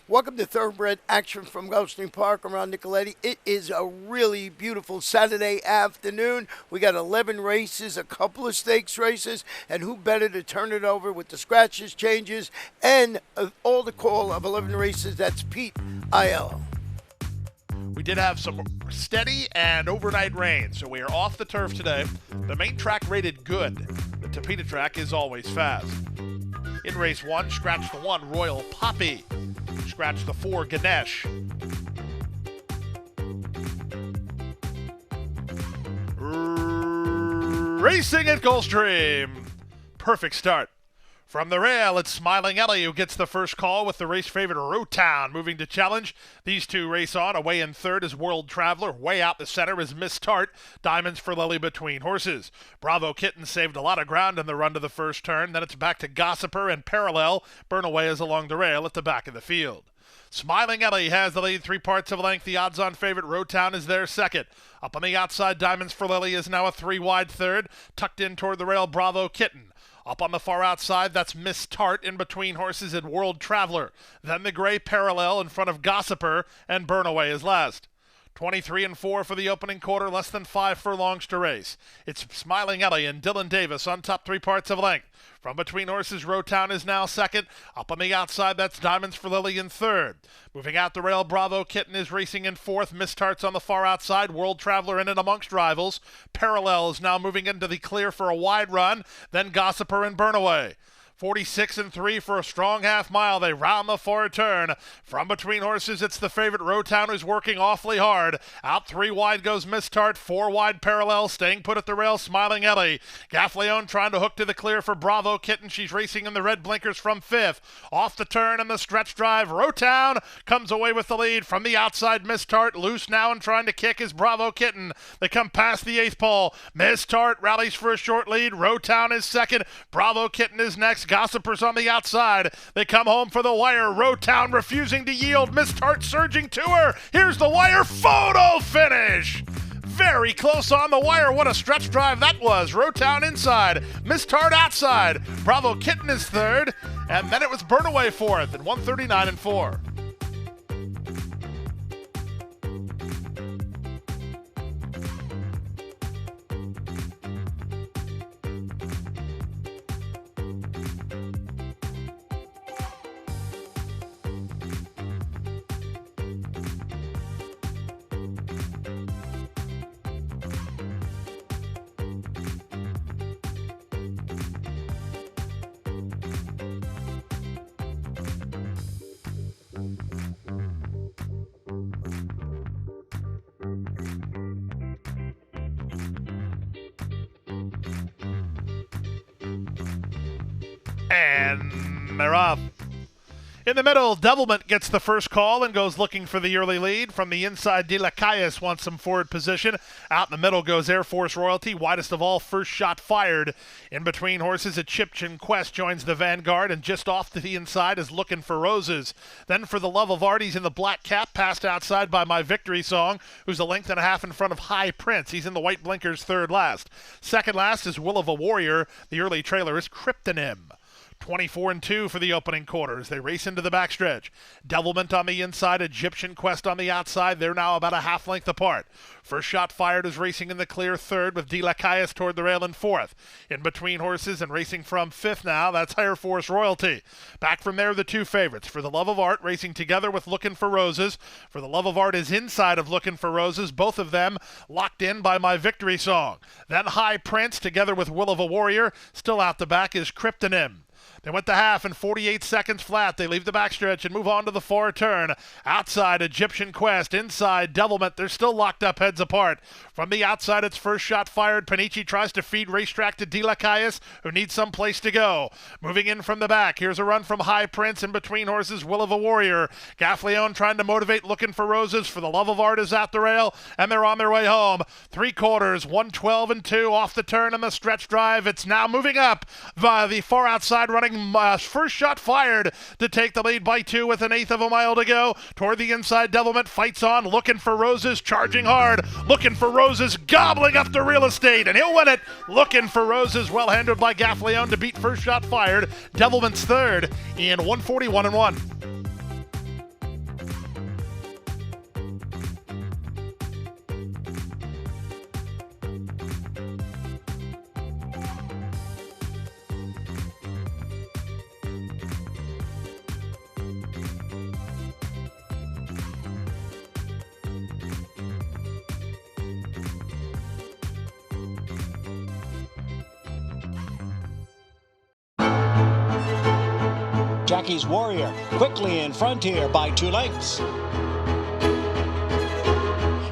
Welcome to Thoroughbred Action from Gulfstream Park around Nicoletti. It is a really beautiful Saturday afternoon. We got 11 races, a couple of stakes races, and who better to turn it over with the scratches, changes, and all the call of 11 races. That's Pete Aiello. We did have some steady and overnight rain, so we are off the turf today. The main track rated good. The Tapeta track is always fast. In race 1, scratch the 1, Royal Poppy. Scratch the 4, Ganesh. Racing at Gulfstream. Perfect start. From the rail, it's Smiling Ellie who gets the first call with the race favorite Rotown moving to challenge. These two race on. Away in third is World Traveler. Way out the center is Miss Tart. Diamonds for Lily between horses. Bravo Kitten saved a lot of ground in the run to the first turn. Then it's back to Gossiper and Parallel. Burnaway is along the rail at the back of the field. Smiling Ellie has the lead 3 parts of length. The odds-on favorite Rotown is there second. Up on the outside, Diamonds for Lily is now a 3-wide third. Tucked in toward the rail, Bravo Kitten. Up on the far outside, that's Miss Tart in between horses and World Traveler. Then the gray Parallel in front of Gossiper, and Burnaway is last. 23-4 for the opening quarter, less than 5 furlongs to race. It's Smiling Ellie and Dylan Davis on top 3 parts of length. From between horses, Rotown is now second. Up on the outside, that's Diamonds for Lily in third. Moving out the rail, Bravo Kitten is racing in fourth. Miss Tart's on the far outside. World Traveler in it amongst rivals. Parallel is now moving into the clear for a wide run. Then Gossiper and Burnaway. 46-3 for a strong half mile. They round the far turn. From between horses, it's the favorite Rotown who's working awfully hard. Out 3 wide goes Miss Tart. 4 wide Parallel. Staying put at the rail, Smiling Ellie. Gaffleone trying to hook to the clear for Bravo Kitten. She's racing in the red blinkers from 5th. Off the turn and the stretch drive. Rotown comes away with the lead. From the outside, Miss Tart. Loose now and trying to kick is Bravo Kitten. They come past the 8th pole. Miss Tart rallies for a short lead. Rotown is second. Bravo Kitten is next. Gossiper's on the outside. They come home for the wire. Rotown refusing to yield. Miss Tart surging to her. Here's the wire. Photo finish. Very close on the wire. What a stretch drive that was. Rotown inside. Miss Tart outside. Bravo Kitten is third. And then it was Burnaway fourth at 139-4. And they're off. In the middle, Devilment gets the first call and goes looking for the early lead. From the inside, De La Cayas wants some forward position. Out in the middle goes Air Force Royalty. Widest of all, first shot fired. In between horses, a Chipchin Quest joins the vanguard, and just off to the inside is Looking for Roses. Then for the Love of Art, he's in the black cap, passed outside by My Victory Song, who's a length and a half in front of High Prince. He's in the white blinkers third last. Second last is Will of a Warrior. The early trailer is Kryptonym. 24-2 for the opening quarters. They race into the backstretch. Devilment on the inside, Egyptian Quest on the outside. They're now about a half length apart. First shot fired is racing in the clear third with De La Cayas toward the rail in fourth. In between horses and racing from fifth now, that's Air Force Royalty. Back from there, the two favorites. For the Love of Art, racing together with Looking for Roses. For the Love of Art is inside of Looking for Roses. Both of them locked in by My Victory Song. Then High Prince together with Will of a Warrior. Still out the back is Kryptonym. They went to half in 48 seconds flat. They leave the backstretch and move on to the far turn. Outside, Egyptian Quest. Inside, Devilment. They're still locked up heads apart. From the outside, it's first shot fired. Panici tries to feed racetrack to De La Cayas, who needs some place to go. Moving in from the back. Here's a run from High Prince. In between horses, Will of a Warrior. Gaffleone trying to motivate Looking for Roses. For the Love of Art is at the rail, and they're on their way home. 3 quarters, 112-2 off the turn and the stretch drive. It's now moving up via the far outside running leading. First shot fired to take the lead by 2 with 1/8 of a mile to go. Toward the inside, Devilment fights on, looking for Roses, charging hard, looking for Roses, gobbling up the real estate, and he'll win it. Looking for Roses, well handled by Gaffleon to beat first shot fired. Devilment's third in 141-1. Jackie's Warrior quickly in front here by 2 lengths.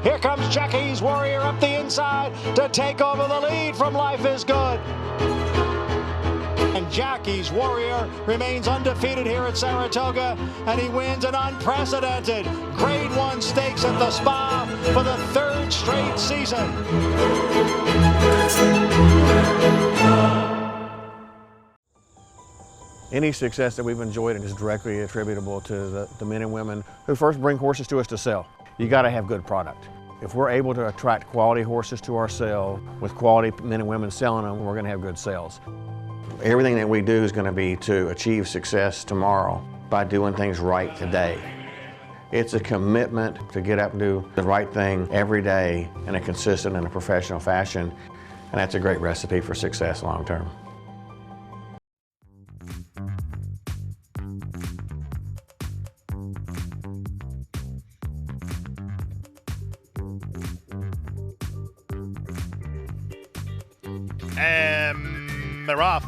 Here comes Jackie's Warrior up the inside to take over the lead from Life is Good. And Jackie's Warrior remains undefeated here at Saratoga, and he wins an unprecedented Grade 1 stakes at the Spa for the 3rd straight season. Any success that we've enjoyed is directly attributable to the men and women who first bring horses to us to sell. You got to have good product. If we're able to attract quality horses to our sale with quality men and women selling them, we're going to have good sales. Everything that we do is going to be to achieve success tomorrow by doing things right today. It's a commitment to get up and do the right thing every day in a consistent and a professional fashion, and that's a great recipe for success long term. And they're off.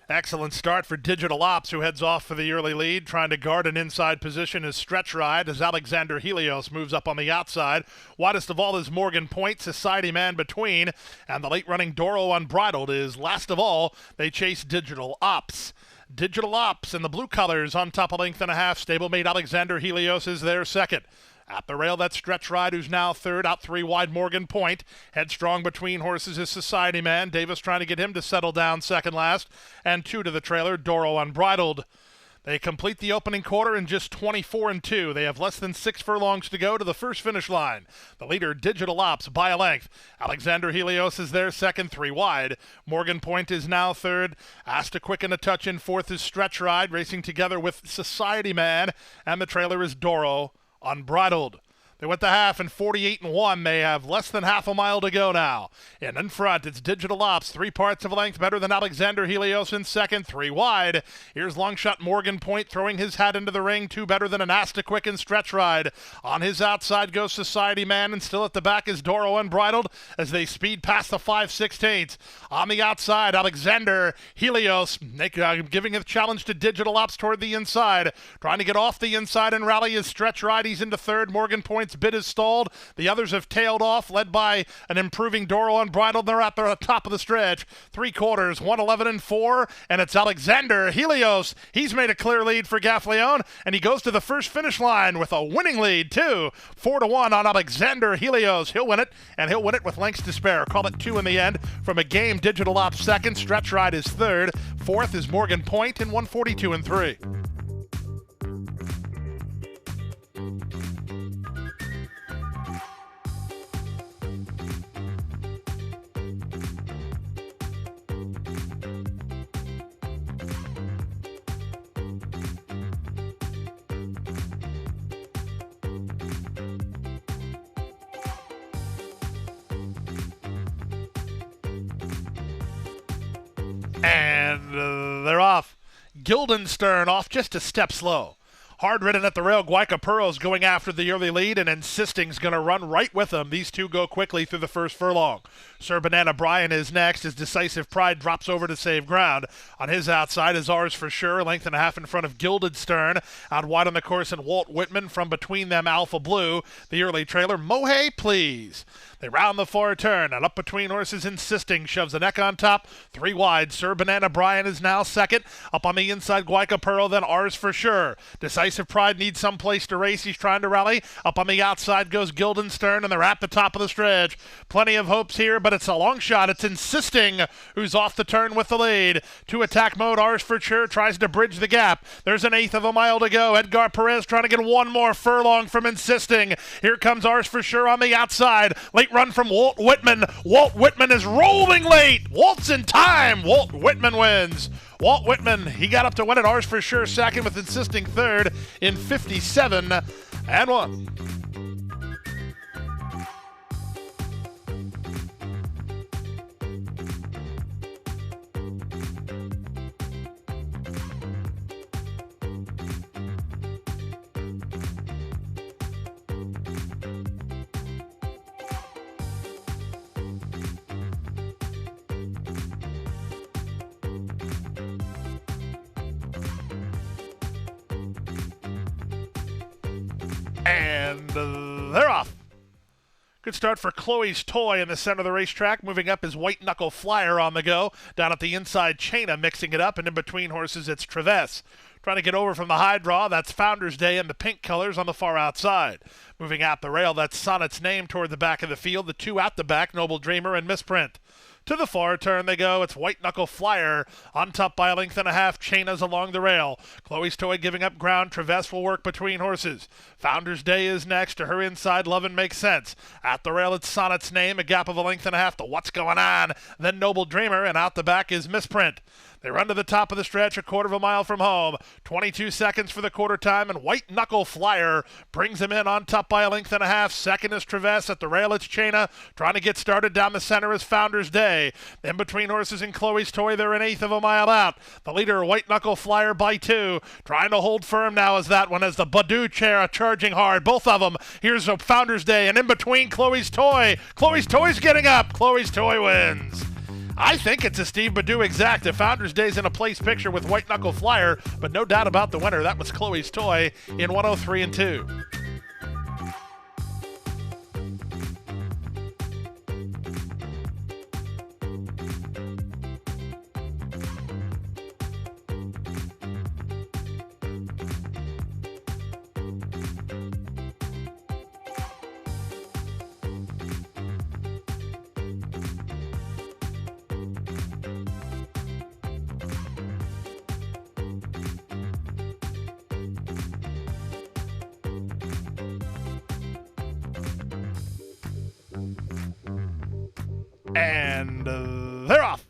Excellent start for Digital Ops, who heads off for the early lead, trying to guard an inside position as Stretch Ride as Alexander Helios moves up on the outside. Widest of all is Morgan Point, Society Man between, and the late-running Doro Unbridled is last of all. They chase Digital Ops. Digital Ops in the blue colors on top of 1.5 lengths. Stablemate Alexander Helios is their second. At the rail, that's Stretch Ride, who's now third. Out 3 wide, Morgan Point. Headstrong between horses is Society Man. Davis trying to get him to settle down second last. And 2 to the trailer, Doro Unbridled. They complete the opening quarter in just 24-2. They have less than 6 furlongs to go to the first finish line. The leader, Digital Ops, by a length. Alexander Helios is there second, 3 wide. Morgan Point is now third. Asked to quicken a touch in fourth is Stretch Ride, racing together with Society Man. And the trailer is Doro Unbridled. They went the half in 48-1. They have less than half a mile to go now. And in front, it's Digital Ops, 3 parts of a length better than Alexander Helios in second, 3 wide. Here's long shot Morgan Point throwing his hat into the ring, 2 better than an Asta Quick and Stretch Ride. On his outside goes Society Man, and still at the back is Doro Unbridled as they speed past the 5/16. On the outside, Alexander Helios giving a challenge to Digital Ops toward the inside. Trying to get off the inside and rally is Stretch Ride. He's into third. Morgan Point's bid is stalled. The others have tailed off, led by an improving Doro Unbridled. They're at the top of the stretch. 3 quarters, 1:11-4, and it's Alexander Helios. He's made a clear lead for Gaffleon, and he goes to the first finish line with a winning lead, too. 4-1 on Alexander Helios. He'll win it, and he'll win it with lengths to spare. Call it 2 in the end. From a game, Digital Ops second, Stretch Ride is third. Fourth is Morgan Point in 142-3. And they're off. Guildenstern off just a step slow. Hard ridden at the rail. Guaycapuro's going after the early lead and Insisting's going to run right with them. These two go quickly through the first furlong. Sir Banana Bryan is next as Decisive Pride drops over to save ground. On his outside is Ours for Sure, 1.5 lengths in front of Gilded Stern. Out wide on the course and Walt Whitman. From between them, Alpha Blue. The early trailer, Mohey Please. They round the far turn, and up between horses, Insisting shoves the neck on top. 3 wide. Sir Banana Bryan is now second. Up on the inside, Guaycapuro, then Ours for Sure. Decisive Decisive Pride needs some place to race. He's trying to rally. Up on the outside goes Guildenstern, and they're at the top of the stretch. Plenty of hopes here, but it's a long shot. It's Insisting who's off the turn with the lead. To attack mode, Arsfordshire tries to bridge the gap. There's an eighth of a mile to go. Edgar Perez trying to get one more furlong from Insisting. Here comes Arsfordshire on the outside. Late run from Walt Whitman. Walt Whitman is rolling late. Walt's in time. Walt Whitman wins. Walt Whitman, he got up to win it. Arsfordshire second with Insisting third in 57-1. And they're off. Good start for Chloe's Toy in the center of the racetrack. Moving up is White Knuckle Flyer on the go. Down at the inside, Chaina mixing it up. And in between horses, it's Traves. Trying to get over from the high draw, that's Founder's Day in the pink colors on the far outside. Moving out the rail, that's Sonnet's Name toward the back of the field. The two out the back, Noble Dreamer and Misprint. To the far turn they go. It's White Knuckle Flyer on top by a length and a half. Chaina's along the rail. Chloe's Toy giving up ground. Traves will work between horses. Founder's Day is next. To her inside, Lovin' Makes Sense. At the rail, it's Sonnet's Name. A gap of a length and a half to What's Going On. Then Noble Dreamer, and out the back is Misprint. They run to the top of the stretch, a quarter of a mile from home. 22 seconds for the quarter time, and White Knuckle Flyer brings him in on top by a length and a half. Second is Traves. At the rail, it's Chaina. Trying to get started down the center is Founder's Day. Then between horses and Chloe's Toy, they're an eighth of a mile out. The leader, White Knuckle Flyer, by two. Trying to hold firm now is that one as the Badu chair charging hard. Both of them. Here's a Founder's Day, and in between Chloe's Toy. Chloe's Toy's getting up. Chloe's Toy wins. I think it's a Steve Badu exact. If Founder's Day's in a place picture with White Knuckle Flyer, but no doubt about the winner. That was Chloe's Toy in 103-2. And they're off.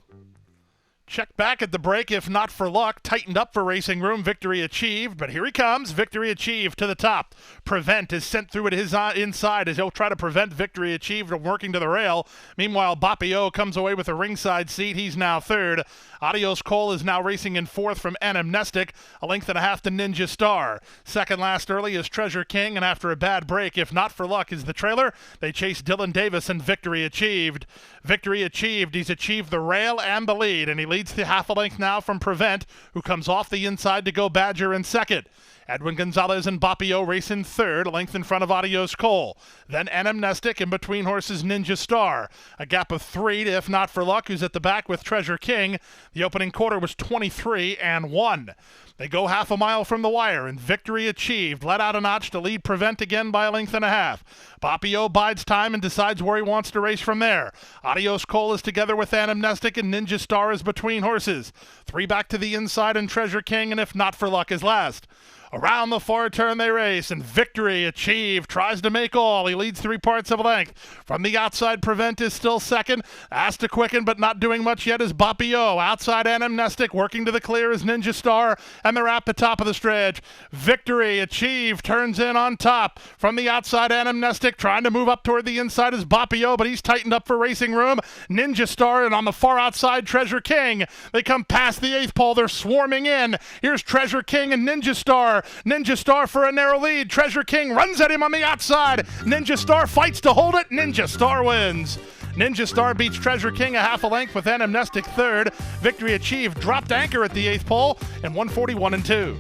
Check back at the break, if not for luck. Tightened up for Racing Room. Victory achieved, but here he comes. Victory achieved to the top. Prevent is sent through at his inside as he'll try to prevent Victory achieved from working to the rail. Meanwhile, Bapio comes away with a ringside seat. He's now third. Adios Cole is now racing in fourth from Anamnestic, a length and a half to Ninja Star. Second last early is Treasure King, and after a bad break, if not for luck, is the trailer. They chase Dylan Davis, and Victory achieved. Victory achieved. He's achieved the rail and the lead, and he leads the half a length now from Prevent, who comes off the inside to go Badger in second. Edwin Gonzalez and Bapio race in third, a length in front of Adios Cole. Then Anamnestic, and between horses Ninja Star. A gap of 3 to If Not For Luck, who's at the back with Treasure King. The opening quarter was 23-1. They go half a mile from the wire, and Victory achieved. Let out a notch to lead Prevent again by a length and a half. Bapio bides time and decides where he wants to race from there. Adios Cole is together with Anamnestic, and Ninja Star is between horses. 3 back to the inside, and Treasure King, and If Not For Luck is last. Around the far turn they race, and Victory achieved. Tries to make all. He leads 3 parts of a length. From the outside, Prevent is still second. Asked to quicken, but not doing much yet is Bapio. Outside, Anamnestic. Working to the clear is Ninja Star, and they're at the top of the stretch. Victory achieved. Turns in on top. From the outside, Anamnestic. Trying to move up toward the inside is Bapio, but he's tightened up for Racing Room. Ninja Star, and on the far outside, Treasure King. They come past the 8th pole. They're swarming in. Here's Treasure King and Ninja Star. Ninja Star for a narrow lead. Treasure King runs at him on the outside. Ninja Star fights to hold it. Ninja Star wins. Ninja Star beats Treasure King a half a length with Anamnestic third. Victory achieved. Dropped anchor at the 8th pole in 141-2.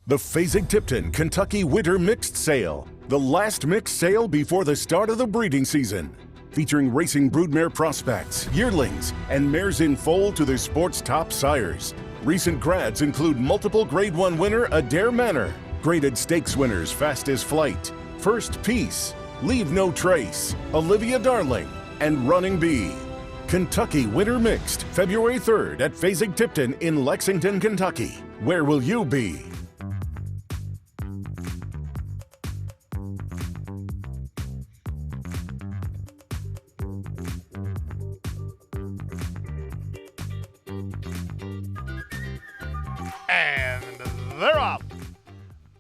The Fasig-Tipton Kentucky Winter Mixed Sale, the last mixed sale before the start of the breeding season. Featuring racing broodmare prospects, yearlings, and mares in foal to the sport's top sires. Recent grads include multiple Grade 1 winner Adair Manor, graded stakes winners Fastest Flight, First Peace, Leave No Trace, Olivia Darling, and Running Bee. Kentucky Winter Mixed, February 3rd at Fasig-Tipton in Lexington, Kentucky. Where will you be? And they're off.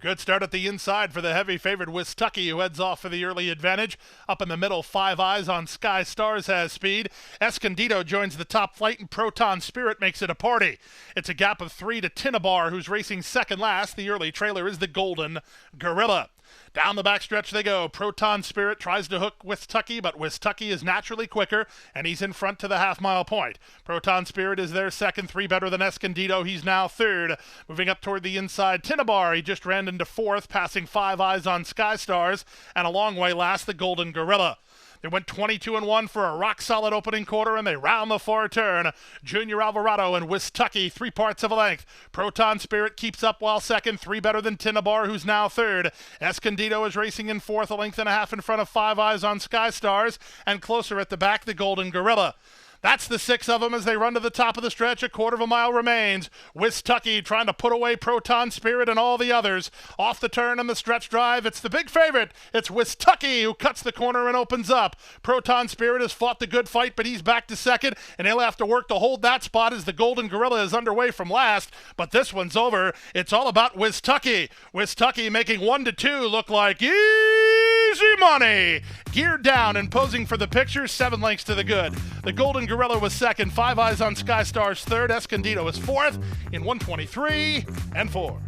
Good start at the inside for the heavy favorite Wistucky, who heads off for the early advantage. Up in the middle, Five Eyes on Sky Stars has speed. Escondido joins the top flight, and Proton Spirit makes it a party. It's a gap of 3 to Tinabar, who's racing second last. The early trailer is the Golden Gorilla. Down the backstretch they go. Proton Spirit tries to hook Wistucky, but Wistucky is naturally quicker, and he's in front to the half-mile point. Proton Spirit is there second, 3 better than Escondido. He's now third. Moving up toward the inside, Tinabar, he just ran into fourth, passing Five Eyes on Sky Stars, and a long way last, the Golden Gorilla. They went 22-1 for a rock-solid opening quarter, and they round the far turn. Junior Alvarado and Wistucky, 3 parts of a length. Proton Spirit keeps up while second, 3 better than Tinabar, who's now third. Escondido is racing in fourth, a length and a half in front of Five Eyes on Sky Stars, and closer at the back, the Golden Gorilla. That's the 6 of them as they run to the top of the stretch. A quarter of a mile remains. Wistucky trying to put away Proton Spirit and all the others. Off the turn and the stretch drive, it's the big favorite. It's Wistucky who cuts the corner and opens up. Proton Spirit has fought the good fight, but he's back to second, and he'll have to work to hold that spot as the Golden Gorilla is underway from last. But this one's over. It's all about Wistucky. Wistucky making 1 to 2 look like easy money. Geared down and posing for the picture, 7 lengths to the good. The Golden Gorilla was second, Five Eyes on Sky Stars third, Escondido was fourth in 123 and 4.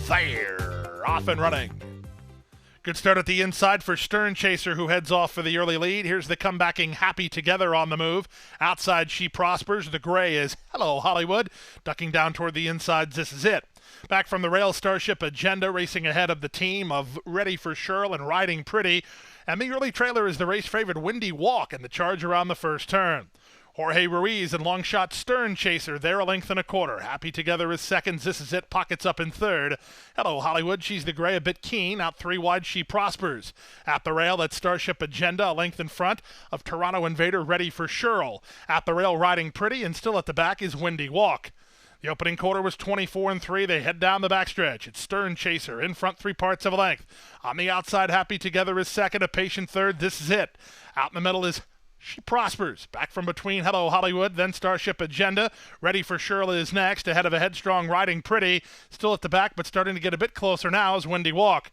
Fire! Off and running. Good start at the inside for Stern Chaser, who heads off for the early lead. Here's the comebacking Happy Together on the move. Outside, She Prospers. The gray is Hello Hollywood. Ducking down toward the inside, This Is It. Back from the rail, Starship Agenda racing ahead of the team of Ready for Shirl and Riding Pretty. And the early trailer is the race favorite Windy Walk and the charge around the first turn. Jorge Ruiz and long shot Stern Chaser, they're a length and a quarter. Happy Together is second, This Is It, pockets up in third. Hello Hollywood, she's the gray, a bit keen, out 3 wide, She Prospers. At the rail, that's Starship Agenda, a length in front of Toronto Invader, Ready for Shirl. At the rail, Riding Pretty, and still at the back is Windy Walk. The opening quarter was 24-3. They head down the backstretch. It's Stern Chaser in front, 3 parts of a length. On the outside, Happy Together is second, a patient third, This Is It. Out in the middle is She Prospers. Back from between, Hello Hollywood, then Starship Agenda. Ready for Shirley is next, ahead of a headstrong Riding Pretty. Still at the back, but starting to get a bit closer now is Windy Walk.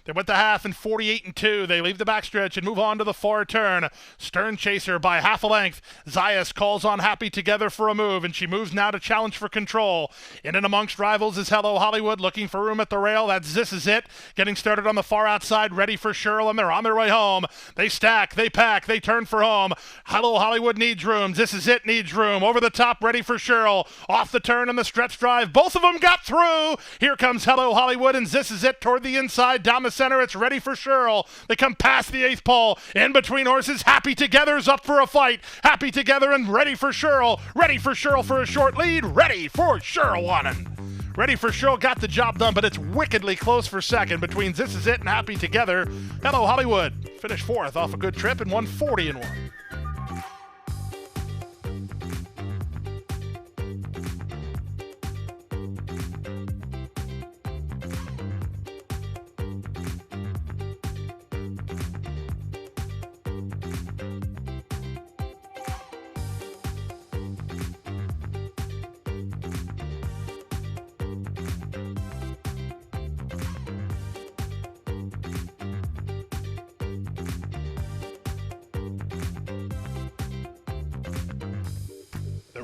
They went the half in 48-2. They leave the backstretch and move on to the far turn. Stern Chaser by half a length. Zayas calls on Happy Together for a move, and she moves now to challenge for control. In and amongst rivals is Hello Hollywood, looking for room at the rail. That's This Is It. Getting started on the far outside, Ready for Shirl, and they're on their way home. They stack, they pack, they turn for home. Hello Hollywood needs room. This Is It needs room. Over the top, Ready for Shirl. Off the turn and the stretch drive. Both of them got through. Here comes Hello Hollywood, and This Is It toward the inside. Down the center, it's Ready for Shirl. They come past the 8th pole. In between horses, Happy Together's up for a fight. Happy Together and Ready for Shirl. Ready for Shirl for a short lead. Ready for Shirl won. Ready for Shirl got the job done, but it's wickedly close for second between This Is It and Happy Together. Hello Hollywood finished 4th off a good trip and won 40-1.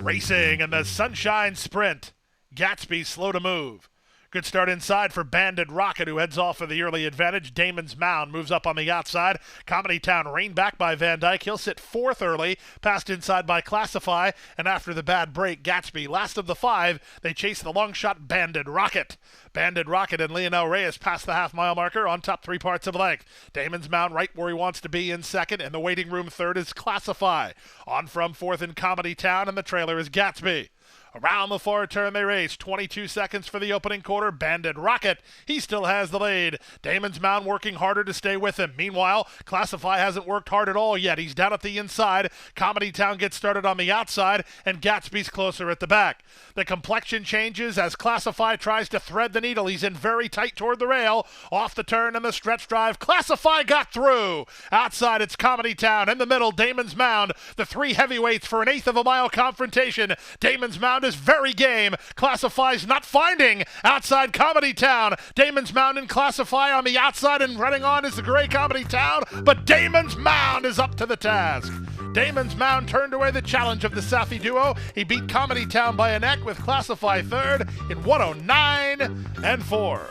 Racing in the Sunshine Sprint. Gatsby slow to move. Good start inside for Banded Rocket, who heads off for the early advantage. Damon's Mound moves up on the outside. Comedy Town reined back by Van Dyke. He'll sit fourth early, passed inside by Classify, and after the bad break, Gatsby, last of the five, they chase the long shot Banded Rocket. Banded Rocket and Leonel Reyes pass the half-mile marker on top 3 parts of length. Damon's Mound right where he wants to be in second. In the waiting room third is Classify. On from fourth in Comedy Town, and the trailer is Gatsby. Around the far turn they race. 22 seconds for the opening quarter. Banded Rocket, he still has the lead. Damon's Mound working harder to stay with him. Meanwhile, Classify hasn't worked hard at all yet. He's down at the inside. Comedy Town gets started on the outside, and Gatsby's closer at the back. The complexion changes as Classify tries to thread the needle. He's in very tight toward the rail. Off the turn and the stretch drive. Classify got through. Outside, it's Comedy Town. In the middle, Damon's Mound. The 3 heavyweights for an eighth of a mile confrontation. Damon's Mound is very game. Classify's not finding outside Comedy Town. Damon's Mound and Classify on the outside, and running on is the gray Comedy Town, but Damon's Mound is up to the task. Damon's Mound turned away the challenge of the Safi duo. He beat Comedy Town by a neck with Classify third in 109 and 4.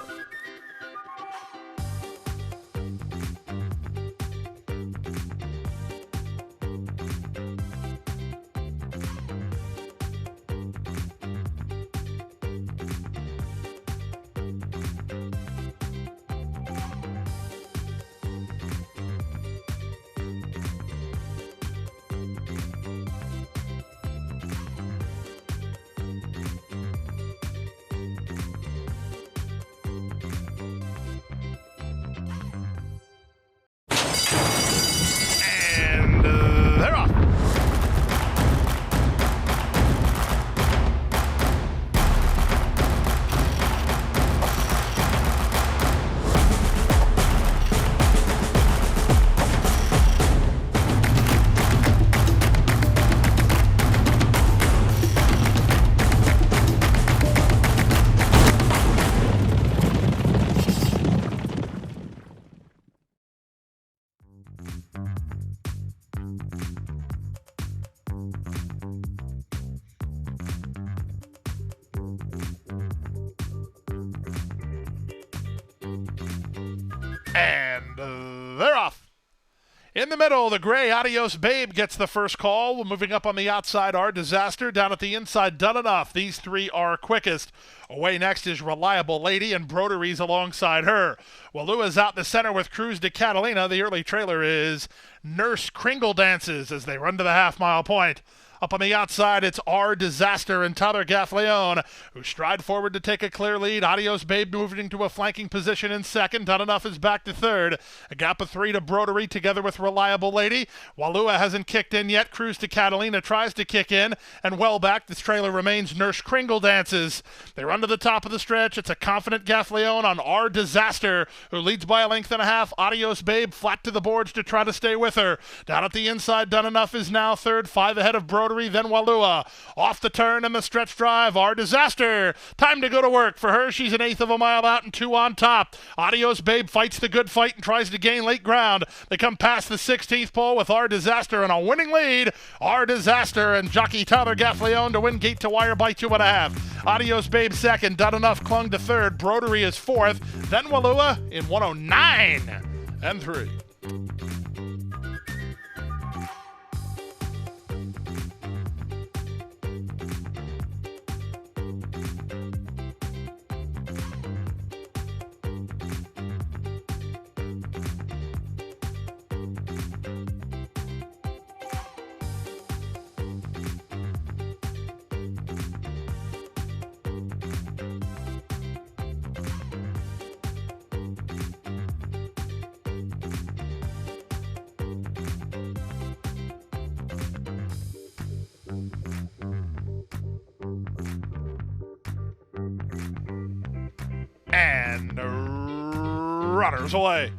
They're off. And they're off. In the middle, the gray Adios Babe gets the first call. Moving up on the outside are Disaster. Down at the inside, Done Enough. These 3 are quickest. Away next is Reliable Lady, and Broderies alongside her. Walua's out the center with Cruz de Catalina. The early trailer is Nurse Kringle Dances as they run to the half-mile point. Up on the outside, it's R Disaster and Tyler Gaffleone, who stride forward to take a clear lead. Adios Babe moving into a flanking position in second. Done Enough is back to third. A gap of 3 to Broderie together with Reliable Lady. Walua hasn't kicked in yet. Cruz de Catalina tries to kick in, and well back, this trailer remains Nurse Kringle Dances. They run to the top of the stretch. It's a confident Gaffleone on R Disaster, who leads by a length and a half. Adios Babe flat to the boards to try to stay with her. Down at the inside, Done Enough is now third. 5 ahead of Broderie, then Walua. Off the turn and the stretch drive, our Disaster. Time to go to work. For her, she's an eighth of a mile out and 2 on top. Adios Babe fights the good fight and tries to gain late ground. They come past the 16th pole with our Disaster and a winning lead. Our Disaster and jockey Tyler Gaffleone to win gate to wire by 2.5. Adios Babe second. Done Enough clung to third. Broderie is fourth. Then Walua in 109 and 3. And runners away.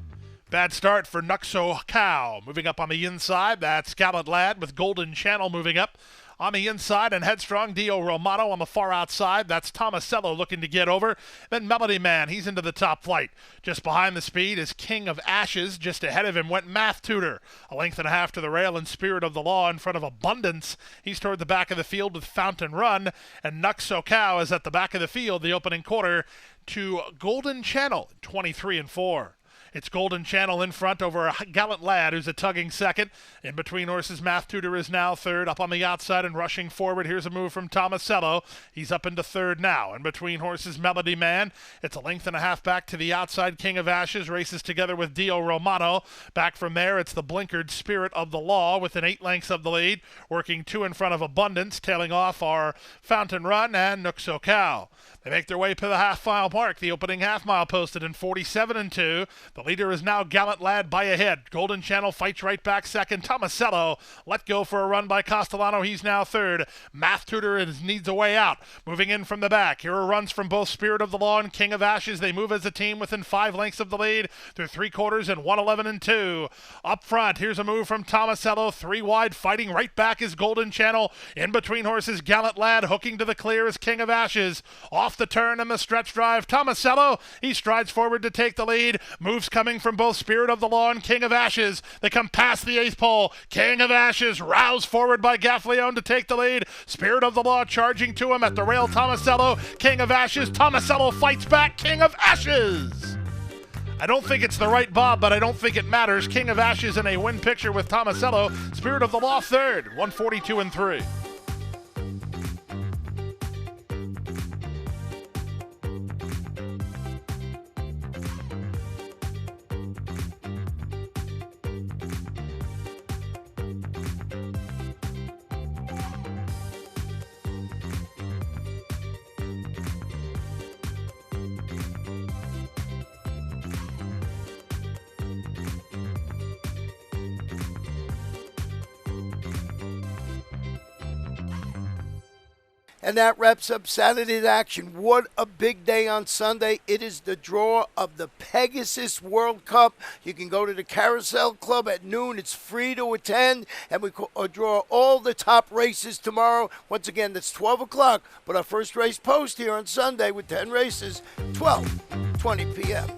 Bad start for Nuxo Cow. Moving up on the inside, that's Gallant Lad with Golden Channel moving up. On the inside and headstrong, Dio Romano on the far outside. That's Tomasello looking to get over. Then Melody Man, he's into the top flight. Just behind the speed is King of Ashes. Just ahead of him went Math Tutor. A length and a half to the rail in Spirit of the Law in front of Abundance. He's toward the back of the field with Fountain Run. And Nux Cow is at the back of the field, the opening quarter, to Golden Channel, 23-4. It's Golden Channel in front over a Gallant Lad, who's a tugging second. In between horses, Math Tutor is now third. Up on the outside and rushing forward. Here's a move from Tomasello. He's up into third now. In between horses, Melody Man. It's a length and a half back to the outside. King of Ashes races together with Dio Romano. Back from there, it's the blinkered Spirit of the Law within 8 lengths of the lead. Working 2 in front of Abundance. Tailing off are Fountain Run and Nux Cow. They make their way to the half-mile mark. The opening half-mile posted in 47-2. The leader is now Gallant Lad by a head. Golden Channel fights right back second. Tomasello let go for a run by Castellano. He's now third. Math Tutor needs a way out. Moving in from the back. Here are runs from both Spirit of the Law and King of Ashes. They move as a team within 5 lengths of the lead through 3 quarters and 1:11-2. Up front, here's a move from Tomasello. 3 wide, fighting right back is Golden Channel. In between horses, Gallant Lad hooking to the clear is King of Ashes. Off the turn and the stretch drive, Tomasello, he strides forward to take the lead. Moves coming from both Spirit of the Law and King of Ashes. They come past the 8th pole. King of Ashes roused forward by Gaffleone to take the lead. Spirit of the Law charging to him at the rail. Tomasello, King of Ashes. Tomasello fights back. King of Ashes. I don't think it's the right bob, but I don't think it matters. King of Ashes in a win picture with Tomasello. Spirit of the Law third, 142-3. And that wraps up Saturday's action. What a big day on Sunday. It is the draw of the Pegasus World Cup. You can go to the Carousel Club at noon. It's free to attend. And we draw all the top races tomorrow. Once again, that's 12 o'clock. But our first race post here on Sunday with 10 races, 12:20 p.m.